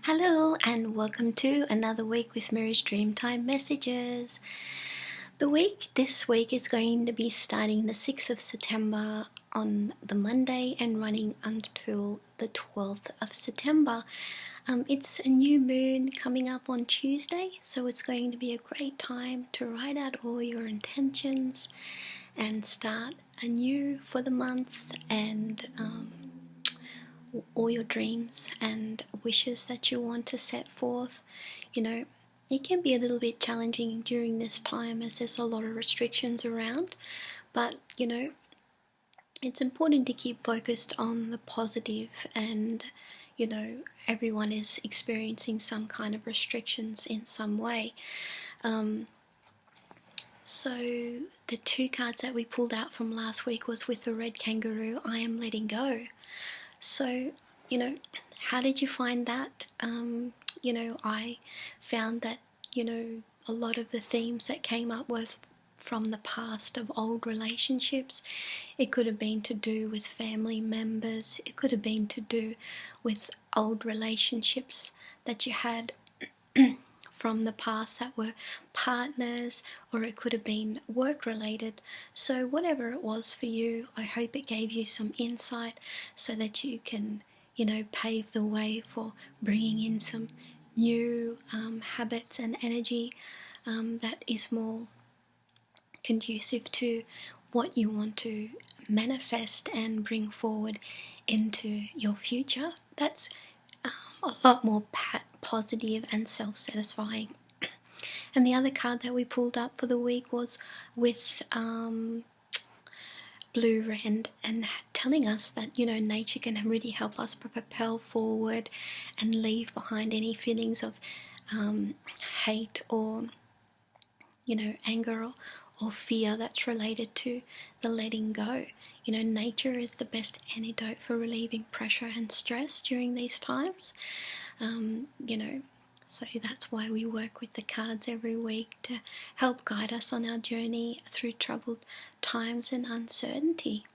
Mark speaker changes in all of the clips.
Speaker 1: Hello and welcome to another week with Mary's Dreamtime messages. This week is going to be starting the 6th of September on the Monday and running until the 12th of September. It's a new moon coming up on Tuesday, so it's going to be a great time to write out all your intentions and start anew for the month, and all your dreams and wishes that you want to set forth. It can be a little bit challenging during this time as there's a lot of restrictions around, but it's important to keep focused on the positive, and everyone is experiencing some kind of restrictions in some way. So the two cards that we pulled out from last week was with the red kangaroo, I am letting go. So, how did you find that? I found that, a lot of the themes that came up was from the past of old relationships. It could have been to do with family members. It could have been to do with old relationships that you had from the past that were partners, or it could have been work related. So whatever it was for you, I hope it gave you some insight so that you can pave the way for bringing in some new habits and energy that is more conducive to what you want to manifest and bring forward into your future. That's a lot more positive and self-satisfying. And the other card that we pulled up for the week was with blue rand, and telling us that nature can really help us propel forward and leave behind any feelings of hate or anger or fear that's related to the letting go. Nature is the best antidote for relieving pressure and stress during these times. So that's why we work with the cards every week, to help guide us on our journey through troubled times and uncertainty.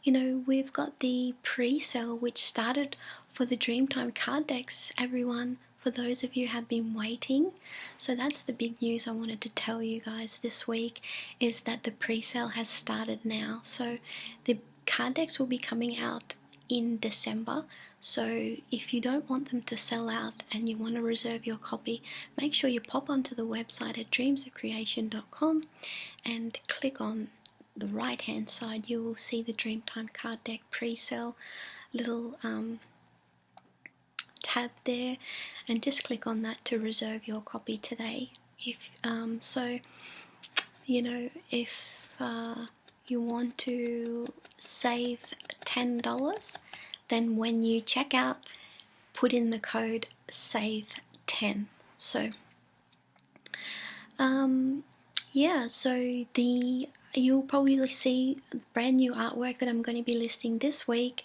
Speaker 1: We've got the pre-sale which started for the Dreamtime card decks, everyone, for those of you who have been waiting. So that's the big news I wanted to tell you guys this week, is that the pre-sale has started now. So the card decks will be coming out in December. So if you don't want them to sell out and you want to reserve your copy, make sure you pop onto the website at dreamsofcreation.com and click on the right hand side. You will see the Dreamtime card deck pre-sale little tab there, and just click on that to reserve your copy today. If you want to save $10, then when you check out, put in the code SAVE10. So you'll probably see brand new artwork that I'm going to be listing this week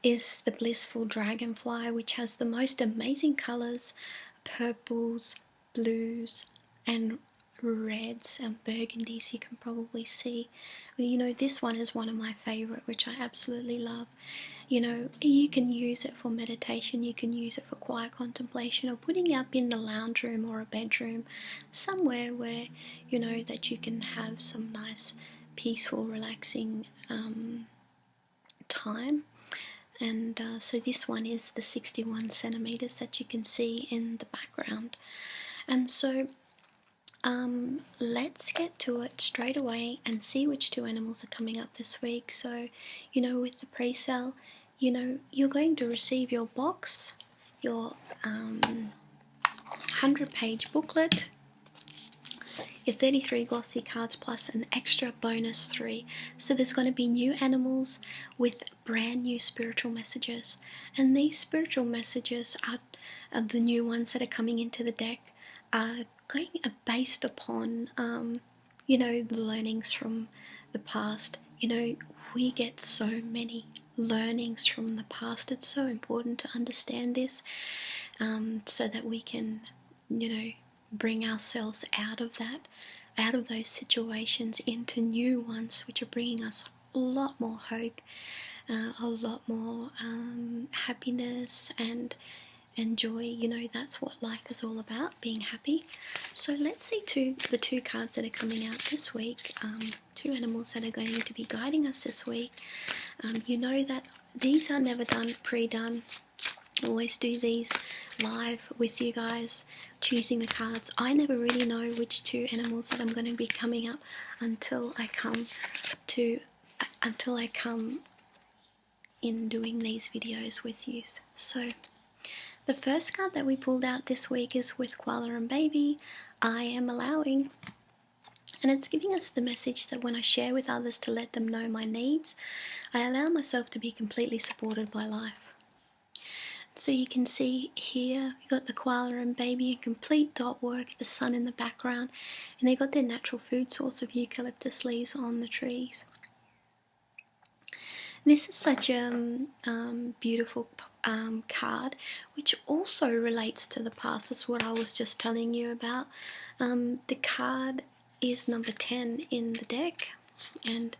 Speaker 1: is the Blissful Dragonfly, which has the most amazing colors, purples, blues, and reds and burgundies. You can probably see. This one is one of my favorite, which I absolutely love. You can use it for meditation, you can use it for quiet contemplation, or putting it up in the lounge room or a bedroom, somewhere where that you can have some nice, peaceful, relaxing time. And so this one is the 61 centimeters that you can see in the background. And so let's get to it straight away and see which two animals are coming up this week. So with the pre-sale, you're going to receive your box, your 100-page booklet, your 33 glossy cards, plus an extra bonus 3. So there's going to be new animals with brand new spiritual messages, and these spiritual messages are the new ones that are coming into the deck, are based upon the learnings from the past. We get so many learnings from the past. It's so important to understand this, so that we can bring ourselves out of those situations into new ones which are bringing us a lot more hope, a lot more happiness, and and joy. You know, that's what life is all about, being happy. So let's see the two cards that are coming out this week, two animals that are going to be guiding us this week. You know that these are never done, pre-done. I always do these live with you guys, choosing the cards. I never really know which two animals that I'm going to be coming up until I come in doing these videos with you. So the first card that we pulled out this week is with Koala and Baby, I am allowing. And it's giving us the message that when I share with others to let them know my needs, I allow myself to be completely supported by life. So you can see here, we've got the Koala and Baby in complete dot work, the sun in the background, and they've got their natural food source of eucalyptus leaves on the trees. This is such a beautiful card, which also relates to the past. That's what I was just telling you about. The card is number 10 in the deck, and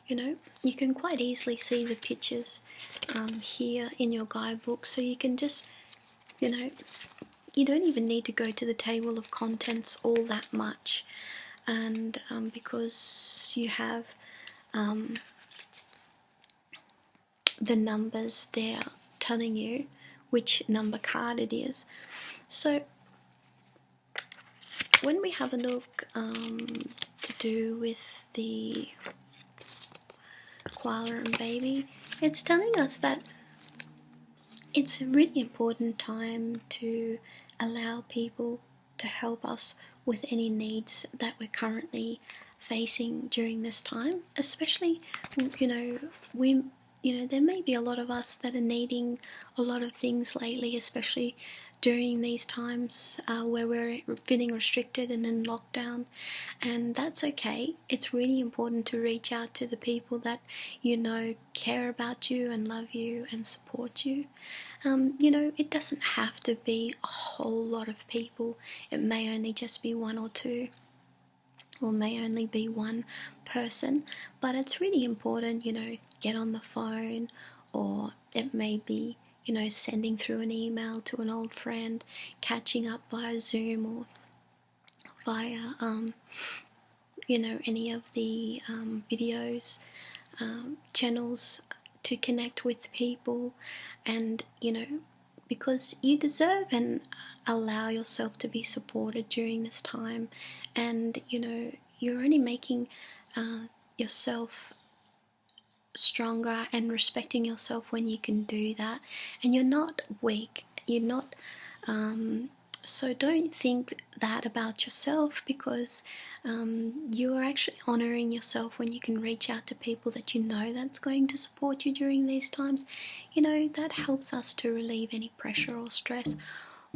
Speaker 1: you know, you can quite easily see the pictures here in your guidebook, so you can just, you know, you don't even need to go to the table of contents all that much, and because you have the numbers there telling you which number card it is. So when we have a look to do with the Koala and Baby, it's telling us that it's a really important time to allow people to help us with any needs that we're currently facing during this time. Especially, there may be a lot of us that are needing a lot of things lately, especially during these times where we're feeling restricted and in lockdown, and that's okay. It's really important to reach out to the people that you know care about you and love you and support you. It doesn't have to be a whole lot of people. It may only just be one or two, or may only be one person, but it's really important, get on the phone, or it may be sending through an email to an old friend, catching up via Zoom or via any of the videos channels to connect with people. And because you deserve and allow yourself to be supported during this time, and you're only making yourself stronger and respecting yourself when you can do that, and you're not weak, you're not so don't think that about yourself, because you're actually honoring yourself when you can reach out to people that you know that's going to support you during these times. That helps us to relieve any pressure or stress,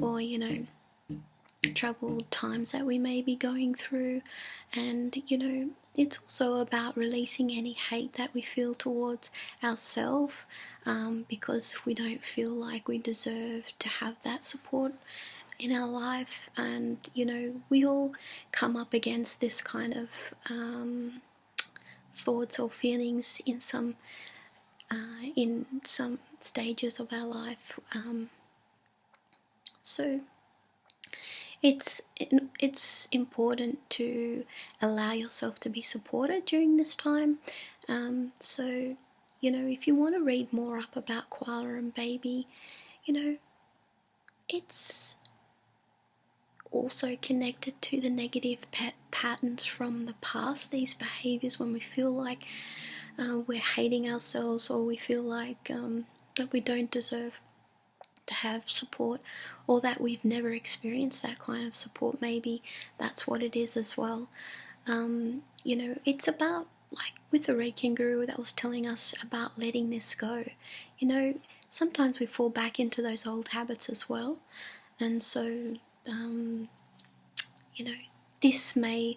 Speaker 1: or troubled times that we may be going through. And it's also about releasing any hate that we feel towards ourselves, because we don't feel like we deserve to have that support in our life. And we all come up against this kind of thoughts or feelings in some stages of our life. So it's important to allow yourself to be supported during this time. So if you want to read more up about Koala and Baby, it's also connected to the negative patterns from the past, these behaviors when we feel like we're hating ourselves, or we feel like that we don't deserve to have support, or that we've never experienced that kind of support. Maybe that's what it is as well. It's about, like with the red kangaroo that was telling us about letting this go. Sometimes we fall back into those old habits as well, and so this may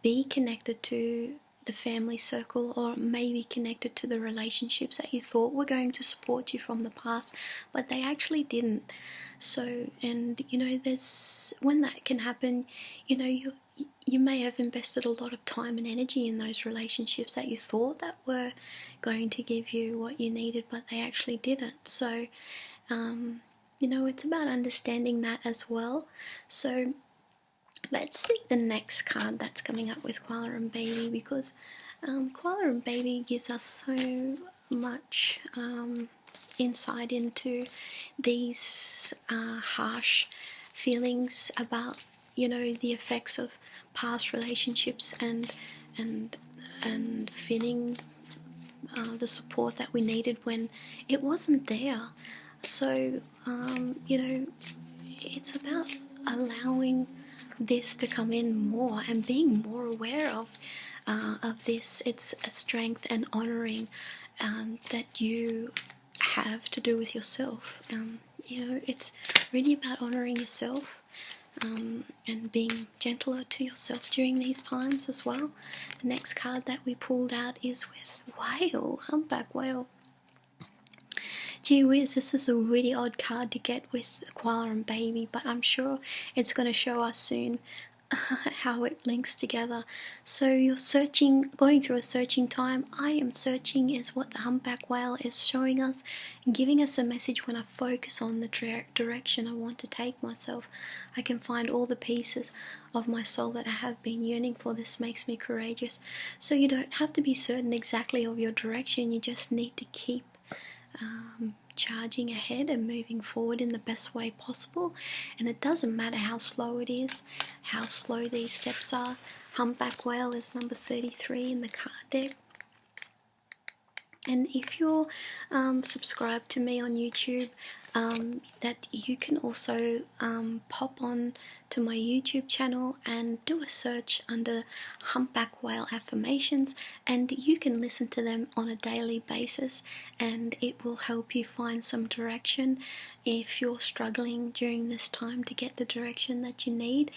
Speaker 1: be connected to the family circle, or it may be connected to the relationships that you thought were going to support you from the past, but they actually didn't. So, and there's, when that can happen, you may have invested a lot of time and energy in those relationships that you thought that were going to give you what you needed, but they actually didn't. So it's about understanding that as well. So let's see the next card that's coming up with Koala and Baby, because Koala and Baby gives us so much insight into these harsh feelings about, the effects of past relationships and feeling the support that we needed when it wasn't there. So, it's about allowing this to come in more and being more aware of this. It's a strength and honoring that you have to do with yourself. It's really about honoring yourself and being gentler to yourself during these times as well. The next card that we pulled out is with Whale, Humpback Whale. Gee whiz, this is a really odd card to get with Koala and Baby, but I'm sure it's going to show us soon how it links together. So you're going through a searching time. I am searching is what the humpback whale is showing us and giving us a message. When I focus on the direction I want to take myself, I can find all the pieces of my soul that I have been yearning for. This makes me courageous. So you don't have to be certain exactly of your direction. You just need to keep charging ahead and moving forward in the best way possible. And it doesn't matter how slow it is, how slow these steps are. Humpback Whale is number 33 in the card deck. And if you're subscribed to me on YouTube, that you can also pop on to my YouTube channel and do a search under Humpback Whale affirmations, and you can listen to them on a daily basis, and it will help you find some direction if you're struggling during this time to get the direction that you need.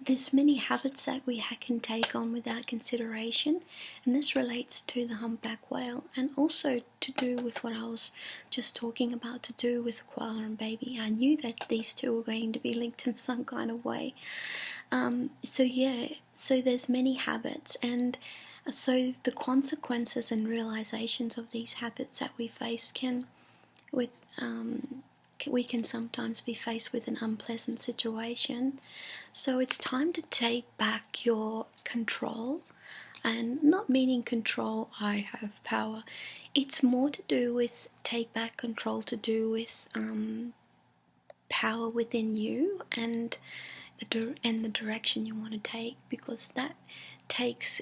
Speaker 1: There's many habits that we can take on without consideration, and this relates to the humpback whale and also to do with what I was just talking about, to do with Koala and Baby. I knew that these two were going to be linked in some kind of way. So there's many habits, and so the consequences and realizations of these habits that we face we can sometimes be faced with an unpleasant situation. So it's time to take back your control, and not meaning control, I have power. It's more to do with take back control, to do with power within you and the direction you want to take, because that takes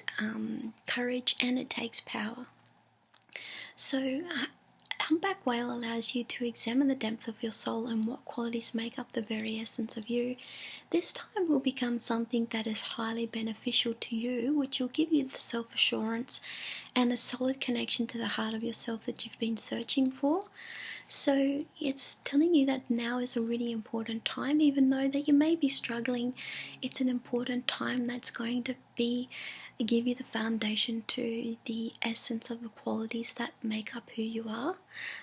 Speaker 1: courage and it takes power. So Humpback Whale allows you to examine the depth of your soul and what qualities make up the very essence of you. This time will become something that is highly beneficial to you, which will give you the self-assurance and a solid connection to the heart of yourself that you've been searching for. So it's telling you that now is a really important time, even though that you may be struggling. It's an important time that's going to give you the foundation to the essence of the qualities that make up who you are.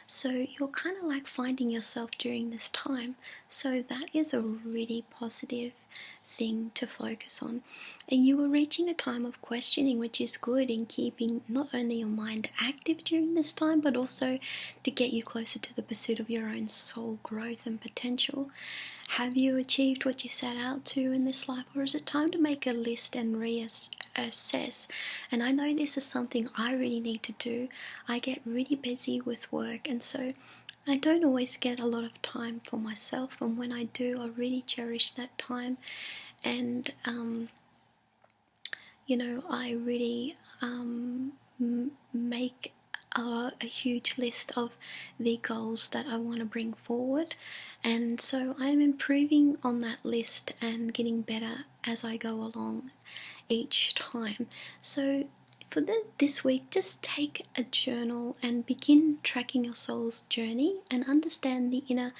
Speaker 1: So you're kind of like finding yourself during this time. So that is a really positive thing to focus on. And you are reaching a time of questioning, which is good in keeping not only your mind active during this time, but also to get you closer to the pursuit of your own soul growth and potential. Have you achieved what you set out to in this life, or is it time to make a list and reassess? And I know this is something I really need to do. I get really busy with work, and so I don't always get a lot of time for myself, and when I do, I really cherish that time. And I really make a huge list of the goals that I want to bring forward, and so I'm improving on that list and getting better as I go along each time. So for this week, just take a journal and begin tracking your soul's journey and understand the inner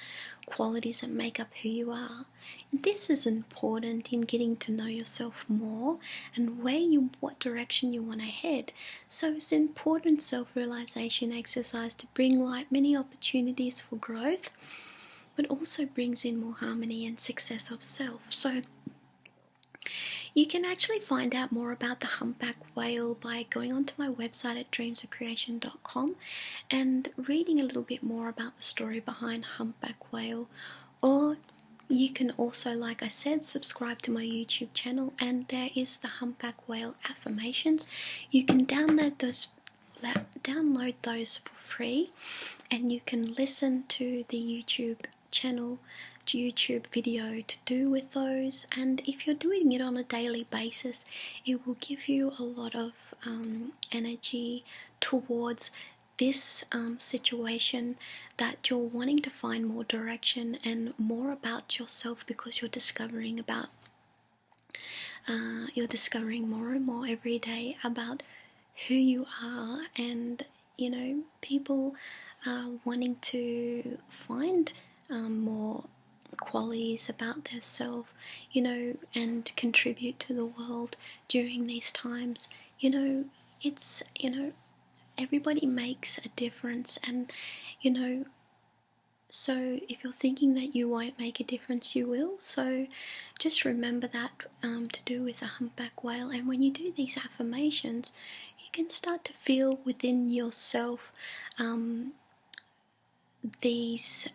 Speaker 1: qualities that make up who you are. This is important in getting to know yourself more and what direction you want to head. So it's an important self-realization exercise to bring light many opportunities for growth, but also brings in more harmony and success of self. So You can actually find out more about the humpback whale by going onto my website at dreamsofcreation.com and reading a little bit more about the story behind humpback whale. Or you can also, like I said, subscribe to my YouTube channel, and there is the humpback whale affirmations. You can download those for free, and you can listen to the YouTube video to do with those. And if you're doing it on a daily basis, it will give you a lot of energy towards this situation, that you're wanting to find more direction and more about yourself, because you're discovering more and more every day about who you are. And people wanting to find more qualities about their self, and contribute to the world during these times. It's everybody makes a difference, and so if you're thinking that you won't make a difference, you will. So just remember that, to do with a humpback whale. And when you do these affirmations, you can start to feel within yourself these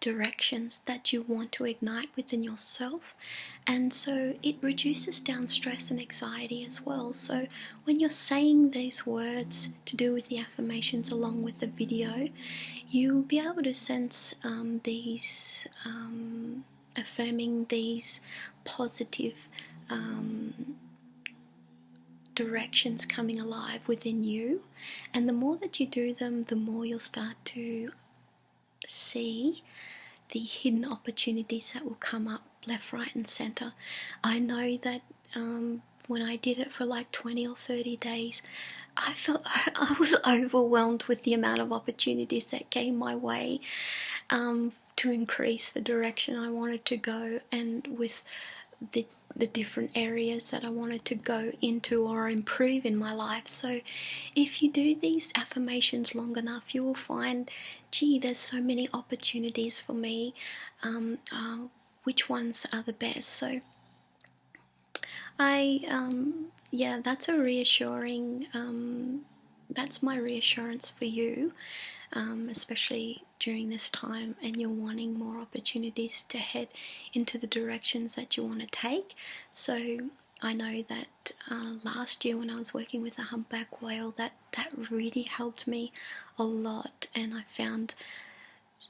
Speaker 1: directions that you want to ignite within yourself. And so it reduces down stress and anxiety as well. So when you're saying these words to do with the affirmations along with the video, you'll be able to sense these affirming these positive directions coming alive within you. And the more that you do them, the more you'll start to see the hidden opportunities that will come up left, right and center. I know that when I did it for like 20 or 30 days, I felt I was overwhelmed with the amount of opportunities that came my way to increase the direction I wanted to go, and with the different areas that I wanted to go into or improve in my life. So if you do these affirmations long enough, you will find, gee, there's so many opportunities for me. Which ones are the best? So that's a reassuring, that's my reassurance for you, especially during this time and you're wanting more opportunities to head into the directions that you want to take. So I know that last year when I was working with a humpback whale, that really helped me a lot, and I found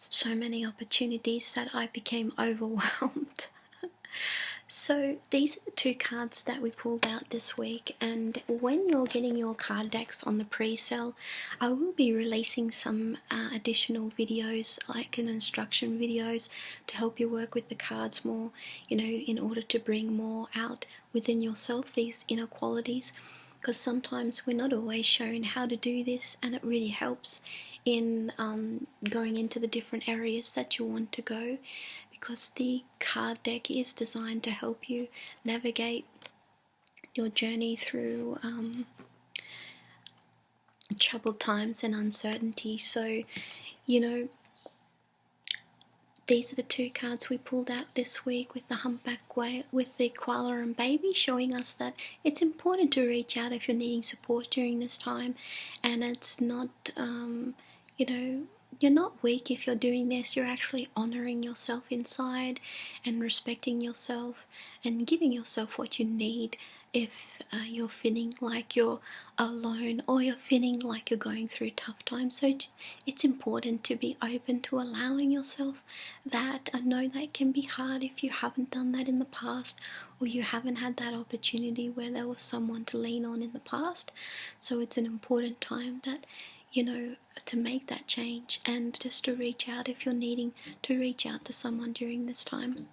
Speaker 1: so many opportunities that I became overwhelmed. So these are the two cards that we pulled out this week, and when you're getting your card decks on the pre-sale, I will be releasing some additional videos, like instruction videos, to help you work with the cards more, in order to bring more out within yourself, these inner qualities, because sometimes we're not always shown how to do this, and it really helps in going into the different areas that you want to go, because the card deck is designed to help you navigate your journey through troubled times and uncertainty. So, these are the two cards we pulled out this week with the humpback whale, with the koala and baby, showing us that it's important to reach out if you're needing support during this time, and it's not, you're not weak if you're doing this. You're actually honoring yourself inside and respecting yourself and giving yourself what you need if you're feeling like you're alone or you're feeling like you're going through tough times. So it's important to be open to allowing yourself that. I know that can be hard if you haven't done that in the past, or you haven't had that opportunity where there was someone to lean on in the past. So it's an important time that, to make that change, and just to reach out if you're needing to reach out to someone during this time.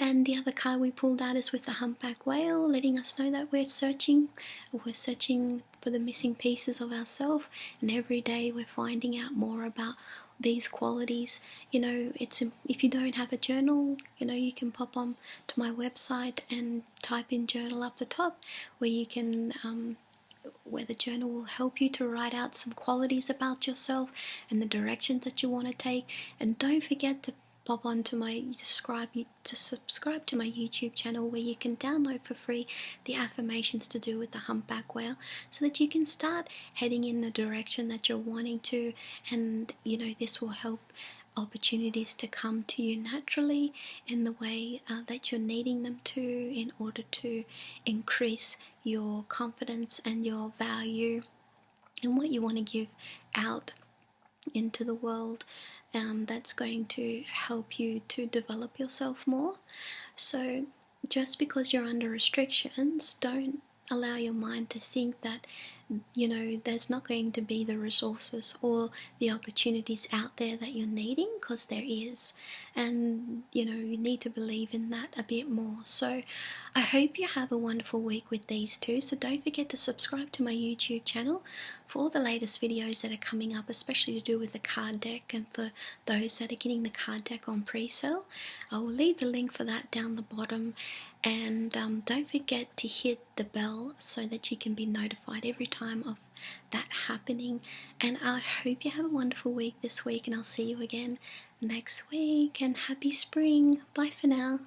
Speaker 1: And the other card we pulled out is with the humpback whale, letting us know that we're searching for the missing pieces of ourselves, and every day we're finding out more about these qualities. If you don't have a journal, you can pop on to my website and type in journal up the top, where you can where the journal will help you to write out some qualities about yourself and the directions that you want to take. And don't forget to pop on to subscribe to my YouTube channel, where you can download for free the affirmations to do with the humpback whale, so that you can start heading in the direction that you're wanting to. And this will help opportunities to come to you naturally in the way that you're needing them to, in order to increase your confidence and your value and what you want to give out into the world. That's going to help you to develop yourself more. So just because you're under restrictions, don't allow your mind to think that there's not going to be the resources or the opportunities out there that you're needing, because there is. And you need to believe in that a bit more. So I hope you have a wonderful week with these two. So don't forget to subscribe to my YouTube channel for all the latest videos that are coming up, especially to do with the card deck, and for those that are getting the card deck on pre-sale. I will leave the link for that down the bottom. And don't forget to hit the bell so that you can be notified every time of that happening. And I hope you have a wonderful week this week, and I'll see you again next week. And happy spring. Bye for now.